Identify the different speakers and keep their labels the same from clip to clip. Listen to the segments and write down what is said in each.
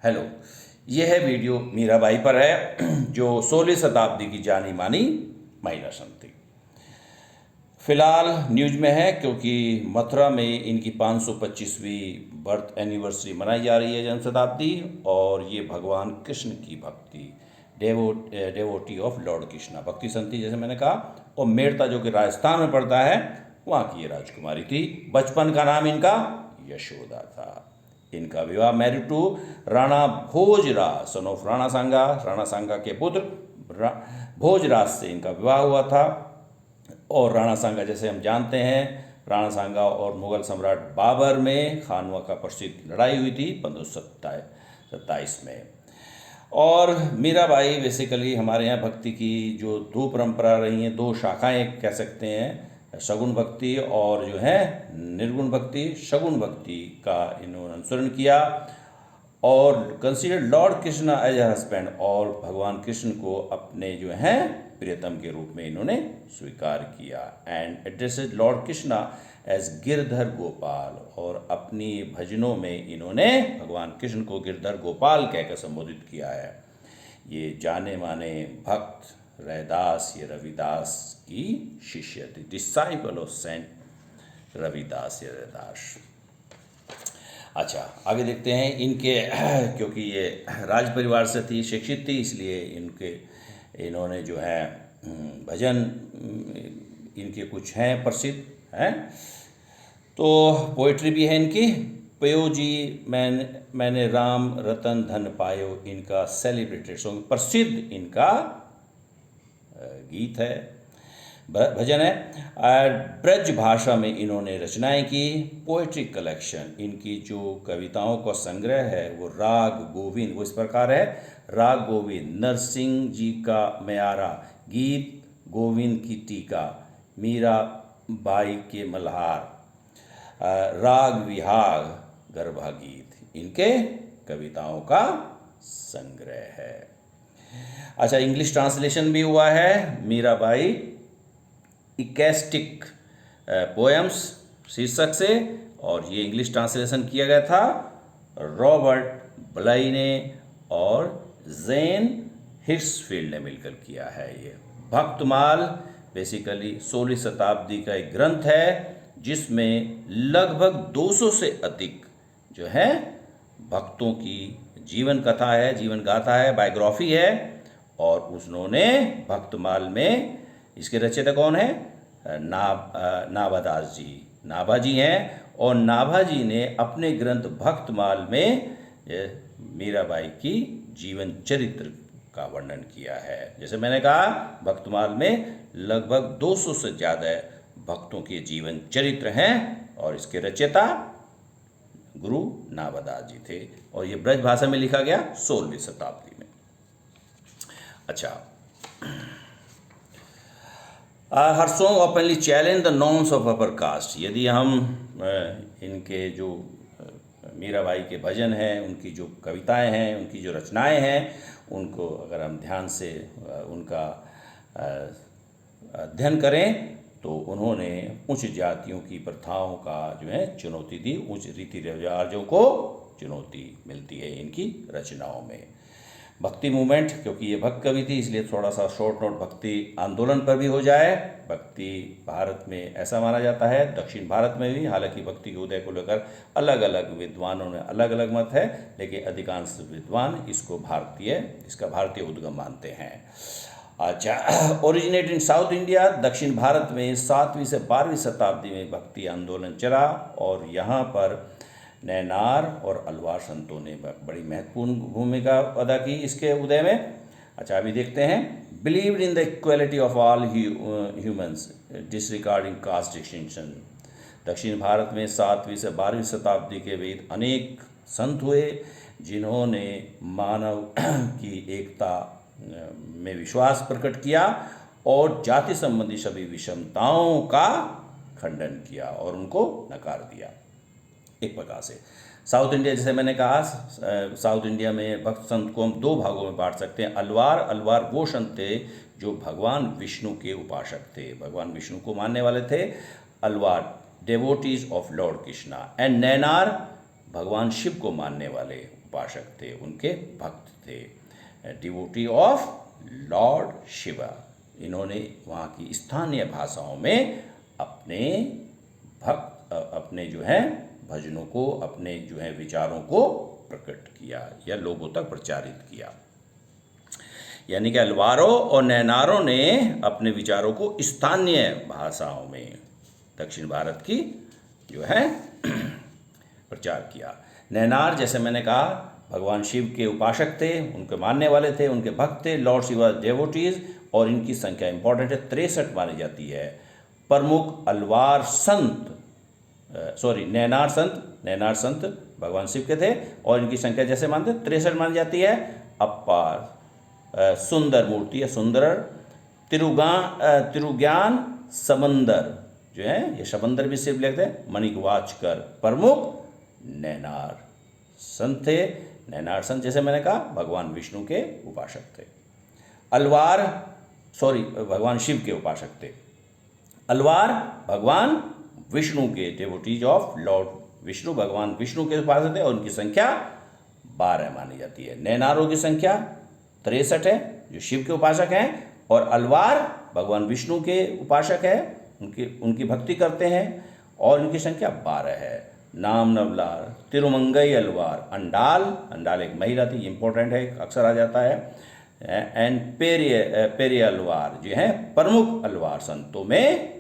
Speaker 1: Hello, यह है video Mirabai पर है जो 16वीं शताब्दी की जानी मानी महिला संत थी। फिलहाल न्यूज में है क्योंकि मथुरा में इनकी 525वीं बर्थ एनिवर्सरी मनाई जा रही है, जन्म शताब्दी। और ये भगवान कृष्ण की भक्ति डेवोटी ऑफ लॉर्ड कृष्णा भक्ति संत थी, जैसे मैंने कहा। और मेड़ता जो कि राजस्थान में पड़ता है, वहाँ की ये राजकुमारी थी। बचपन का नाम इनका यशोदा था। इनका विवाह married to Rana Bhojraj son of Rana Sanga के पुत्र भोजराज से इनका विवाह हुआ था। और राणा सांगा, जैसे हम जानते हैं, राणा सांगा और मुगल सम्राट बाबर में खानवा का प्रसिद्ध लड़ाई हुई थी 1527 में। और मीराबाई बेसिकली हमारे यहाँ भक्ति की जो दो परंपरा रही हैं, दो शाखाएं कह सकते हैं, सगुण भक्ति और जो है निर्गुण भक्ति। सगुण भक्ति का इन्होंने अनुसरण किया और consider Lord Krishna as a husband, और भगवान कृष्ण को अपने जो हैं प्रियतम के रूप में इन्होंने स्वीकार किया। And addressed lord Krishna as Girdhar Gopal, और अपनी भजनों में इन्होंने भगवान कृष्ण को गिरधर गोपाल कहकर संबोधित किया है। ये जाने माने भक्त रैदास, ये रविदास की शिष्य थी, डिसाइपल ऑफ सेंट रविदास या रैदास। अच्छा, आगे देखते हैं इनके क्योंकि ये राज परिवार से थी, शिक्षित थी, इसलिए इन्होंने जो है भजन इनके कुछ हैं प्रसिद्ध हैं। तो पोइट्री भी है इनकी। पयो जी मैंने राम रतन धन पायो, इनका सेलिब्रेटेड सॉन्ग, प्रसिद्ध इनका गीत है, भजन है। ब्रज भाषा में इन्होंने रचनाएं की। पोएट्री कलेक्शन, इनकी जो कविताओं का संग्रह है वो राग गोविंद, वो इस प्रकार है। राग गोविंद, नरसिंह जी का म्यारा, गीत गोविंद की टीका, मीरा बाई के मल्हार, राग विहाग, गरबा गीत, इनके कविताओं का संग्रह है। अच्छा, इंग्लिश ट्रांसलेशन भी हुआ है मीराबाई इकैस्टिक पोएम्स शीर्षक से, और ये इंग्लिश ट्रांसलेशन किया गया था रॉबर्ट ब्लाई ने और जेन हिट्सफील्ड ने मिलकर किया है। ये भक्तमाल बेसिकली 16वीं शताब्दी का एक ग्रंथ है जिसमें लगभग 200 से अधिक जो है भक्तों की जीवन कथा है, जीवन गाथा है, बायोग्राफी है। और उन्होंने भक्तमाल में, इसके रचयिता कौन है? नाभादास जी, नाभा जी हैं। और नाभा जी ने अपने ग्रंथ भक्तमाल में मीराबाई की जीवन चरित्र का वर्णन किया है। जैसे मैंने कहा, भक्तमाल में लगभग 200 से ज़्यादा भक्तों के जीवन चरित्र हैं और इसके रचयिता गुरु नाभादास जी थे। और ये ब्रज भाषा में लिखा गया 16वीं शताब्दी में। अच्छा, हर song openly challenge the norms of upper caste. यदि हम इनके जो मीराबाई के भजन हैं, उनकी जो कविताएं हैं, उनकी जो रचनाएं हैं, उनको अगर हम ध्यान से उनका अध्ययन करें तो उन्होंने उच्च जातियों की प्रथाओं का जो है चुनौती दी, उच्च रीति रिवाजों को चुनौती मिलती है इनकी रचनाओं में। भक्ति मूवमेंट, क्योंकि ये भक्त कवि थी इसलिए थोड़ा सा शॉर्ट नोट भक्ति आंदोलन पर भी हो जाए। भक्ति भारत में ऐसा माना जाता है, दक्षिण भारत में भी, हालांकि भक्ति के उदय को लेकर अलग अलग विद्वानों ने अलग अलग मत है, लेकिन अधिकांश विद्वान इसका भारतीय उद्गम मानते हैं। अच्छा, ओरिजिनेट इन साउथ इंडिया, दक्षिण भारत में 7वीं से 12वीं शताब्दी में भक्ति आंदोलन चला और यहाँ पर नैनार और अलवार संतों ने बड़ी महत्वपूर्ण भूमिका अदा की इसके उदय में। अच्छा, अभी देखते हैं। Believed in the equality of all humans disregarding caste distinction. दक्षिण भारत में 7वीं से 12वीं शताब्दी के वेद अनेक संत हुए जिन्होंने मानव की एकता में विश्वास प्रकट किया और जाति संबंधी सभी विषमताओं का खंडन किया और उनको नकार दिया। एक प्रकार से साउथ इंडिया, जैसे मैंने कहा, साउथ इंडिया में भक्त संत को हम दो भागों में बांट सकते हैं। अलवार वो संत थे जो भगवान विष्णु के उपासक थे, भगवान विष्णु को मानने वाले थे। Alvar devotees of lord Krishna. And Nayanar भगवान शिव को मानने वाले उपासक थे, उनके भक्त थे, डिवोटी ऑफ लॉर्ड शिवा। इन्होंने वहाँ की स्थानीय भाषाओं में अपने जो है भजनों को, अपने जो है विचारों को प्रकट किया या लोगों तक प्रचारित किया। यानी कि अलवारों और नैनारों ने अपने विचारों को स्थानीय भाषाओं में दक्षिण भारत की जो है प्रचार किया। नैनार, जैसे मैंने कहा, भगवान शिव के उपासक थे, उनके मानने वाले थे, उनके भक्त थे, लॉर्ड शिवा डेवोटीज, और इनकी संख्या इंपॉर्टेंट है, 63 मानी जाती है। प्रमुख अलवार संत, नैनार संत भगवान शिव के थे और इनकी संख्या जैसे मानते 63 मानी जाती है। अपार सुंदर मूर्ति है, सुंदर तिरुज्ञान समंदर जो है, ये समंदर भी शिव लिखते हैं, मणिकवाचकर प्रमुख नैनार संत थे। नैनार संत जैसे मैंने कहा भगवान विष्णु के उपासक थे। भगवान शिव के उपासक थे। अलवार भगवान विष्णु के, डिवोटीज ऑफ लॉर्ड विष्णु, भगवान विष्णु के उपासक थे और उनकी संख्या 12 मानी जाती है। नैनारों की संख्या 63 है जो शिव के उपासक हैं, और अलवार भगवान विष्णु के उपासक है, उनकी भक्ति करते हैं और उनकी संख्या 12 है। नाम नवलार, तिरुमंगई अलवार, अंडाल एक महिला थी, इंपॉर्टेंट है, अक्सर आ जाता है, एंड पेरिय अलवार जो है प्रमुख अलवार संतों में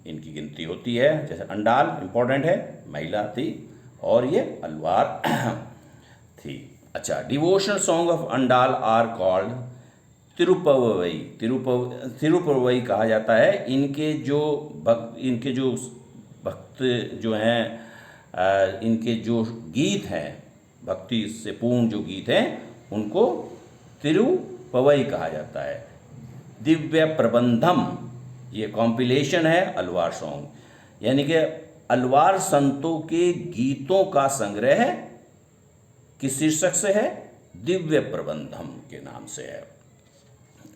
Speaker 1: इनकी गिनती होती है। जैसे अंडाल इंपॉर्टेंट है, महिला थी, और ये अलवार थी। अच्छा, devotional song of Andal are called Tiruppavai. Tiruppavai कहा जाता है। इनके जो भक्त जो हैं, इनके जो गीत हैं, भक्ति से पूर्ण जो गीत हैं, उनको तिरुपवई कहा जाता है। दिव्य प्रबंधम, ये कॉम्पिलेशन है अलवार सॉन्ग, यानी कि अलवार संतों के गीतों का संग्रह किस शीर्षक से है? दिव्य प्रबंधम के नाम से है।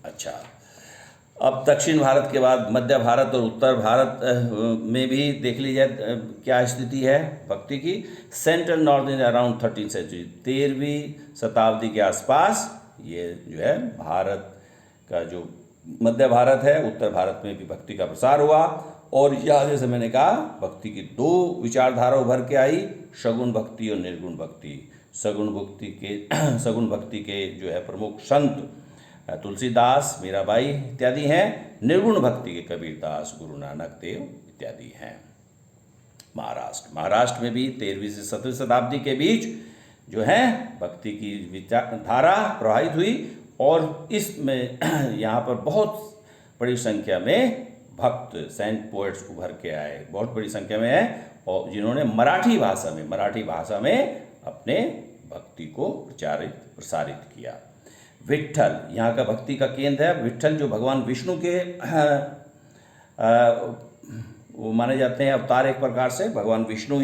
Speaker 1: अच्छा, अब दक्षिण भारत के बाद मध्य भारत और उत्तर भारत में भी देख लीजिए क्या स्थिति है भक्ति की। सेंट्रल नॉर्थ इंडिया अराउंड 13वीं सेंचुरी, 13वीं शताब्दी के आसपास ये जो है भारत का जो मध्य भारत है, उत्तर भारत में भी भक्ति का प्रसार हुआ। और यह जैसे मैंने कहा भक्ति की 2 विचारधारा उभर के आई, सगुण भक्ति और निर्गुण भक्ति। सगुण भक्ति के जो है प्रमुख संत तुलसीदास, मीराबाई इत्यादि हैं। निर्गुण भक्ति के कबीरदास, गुरु नानक देव इत्यादि हैं। महाराष्ट्र में भी 13वीं से 17वीं शताब्दी के बीच जो है भक्ति की विचारधारा प्रवाहित हुई, और इसमें यहाँ पर बहुत बड़ी संख्या में भक्त सेंट पोएट्स उभर के आए, बहुत बड़ी संख्या में है, और जिन्होंने मराठी भाषा में अपने भक्ति को प्रसारित किया। विट्ठल यहाँ का भक्ति का केंद्र है। विट्ठल जो भगवान विष्णु के वो माने जाते हैं अवतार, एक प्रकार से भगवान विष्णु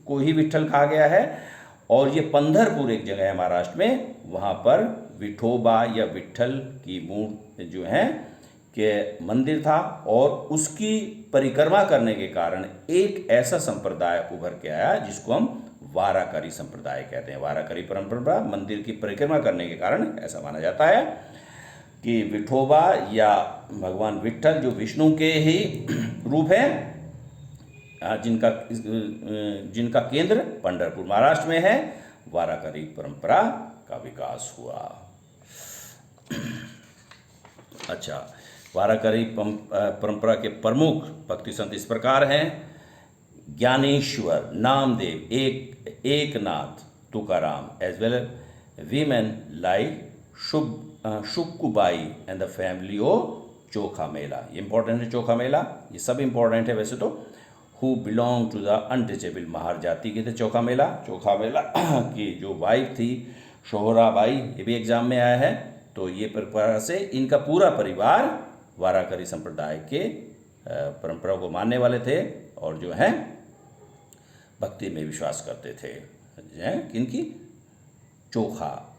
Speaker 1: को ही विट्ठल कहा गया है। और ये पंढरपुर एक जगह है महाराष्ट्र में, वहाँ पर विठोबा या विट्ठल की मूर्ति जो है के मंदिर था, और उसकी परिक्रमा करने के कारण एक ऐसा संप्रदाय उभर के आया जिसको हम वाराकरी संप्रदाय कहते हैं। वाराकरी परंपरा मंदिर की परिक्रमा करने के कारण ऐसा माना जाता है कि विठोबा या भगवान विट्ठल जो विष्णु के ही रूप हैं, जिनका केंद्र पंढरपुर महाराष्ट्र में है, वाराकरी परंपरा का विकास हुआ। अच्छा, वाराकरी परंपरा के प्रमुख भक्ति संत इस प्रकार हैं। Dnyaneshwar, Namdev, Eknath, Tukaram, as well women like Shukkubai and the family of Chokha Mela. ये इंपॉर्टेंट है चोखा मेला, ये सब इंपॉर्टेंट है वैसे तो। Who belong to the untouchable, Mahar जाति के थे चोखा मेला की जो वाइफ थी शोहराबाई, ये भी एग्जाम में आया है। तो ये प्रकार से इनका पूरा परिवार वाराकरी संप्रदाय के परंपरा को मानने वाले थे, और जो है भक्ति में विश्वास करते थे। किनकी? चोखा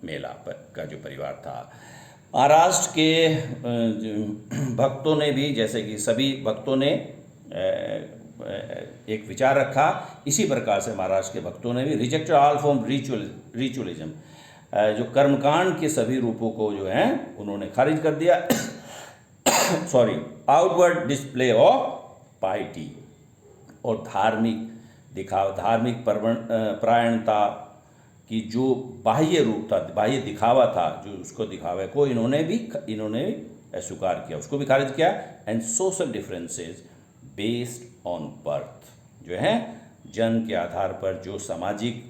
Speaker 1: मेला का जो परिवार था। महाराष्ट्र के भक्तों ने भी, जैसे कि सभी भक्तों ने एक विचार रखा। इसी प्रकार से महाराष्ट्र के भक्तों ने भी रिजेक्टेड ऑल फॉर्म रिचुअलिज्म, जो कर्मकांड के सभी रूपों को जो है उन्होंने खारिज कर दिया। सॉरी, आउटवर्ड डिस्प्ले ऑफ पाइटी, और धार्मिक परायणता की जो बाह्य रूप था, बाह्य दिखावा था, जो उसको दिखावे को इन्होंने स्वीकार किया, उसको भी खारिज किया। And social differences based on birth, जो है जन्म के आधार पर जो सामाजिक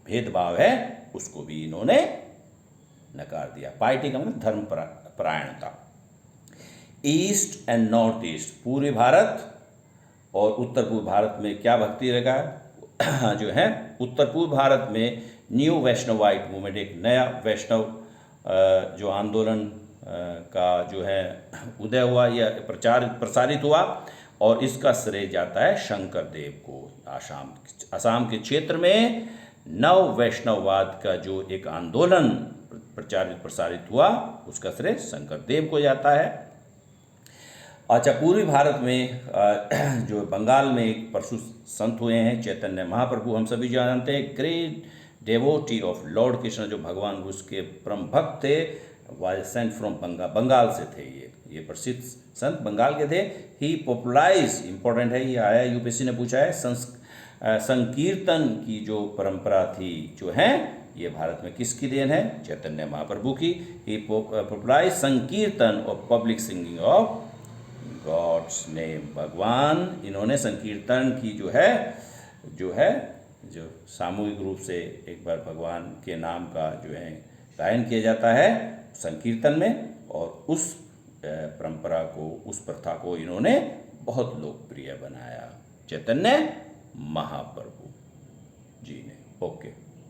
Speaker 1: भेदभाव है उसको भी इन्होंने नकार दिया। पार्टी का मतलब धर्म परायणता। ईस्ट एंड नॉर्थ ईस्ट, पूर्वी भारत और उत्तर पूर्व भारत में क्या भक्ति रहेगा जो है उत्तर पूर्व भारत में न्यू वैष्णवाइट मूवमेंट, एक नया वैष्णव जो आंदोलन का जो है उदय हुआ या प्रसारित हुआ, और इसका श्रेय जाता है शंकर देव को। असम के क्षेत्र में नव वैष्णववाद का जो एक आंदोलन प्रसारित हुआ, उसका श्रेय शंकर देव को जाता है। अच्छा, पूर्वी भारत में जो बंगाल में एक परशु संत हुए हैं चैतन्य महाप्रभु, हम सभी जानते हैं, great devotee of Lord Krishna, जो भगवान बुद्ध के परम भक्त थे, वाज सेंट फ्रॉम बंगाल से थे। ये प्रसिद्ध संत बंगाल के थे। ही पॉपुलराइज, इंपॉर्टेंट है, ये आया यूपीएससी ने पूछा है। संकीर्तन की जो परंपरा थी जो है ये भारत में किसकी देन है? चैतन्य महाप्रभु की। ही पॉपुलराइज संकीर्तन और public singing of God's name, भगवान, इन्होंने संकीर्तन की जो सामूहिक रूप से एक बार भगवान के नाम का जो है गायन किया जाता है संकीर्तन में, और उस परंपरा को, उस प्रथा को इन्होंने बहुत लोकप्रिय बनाया, चैतन्य महाप्रभु जी ने। ओके।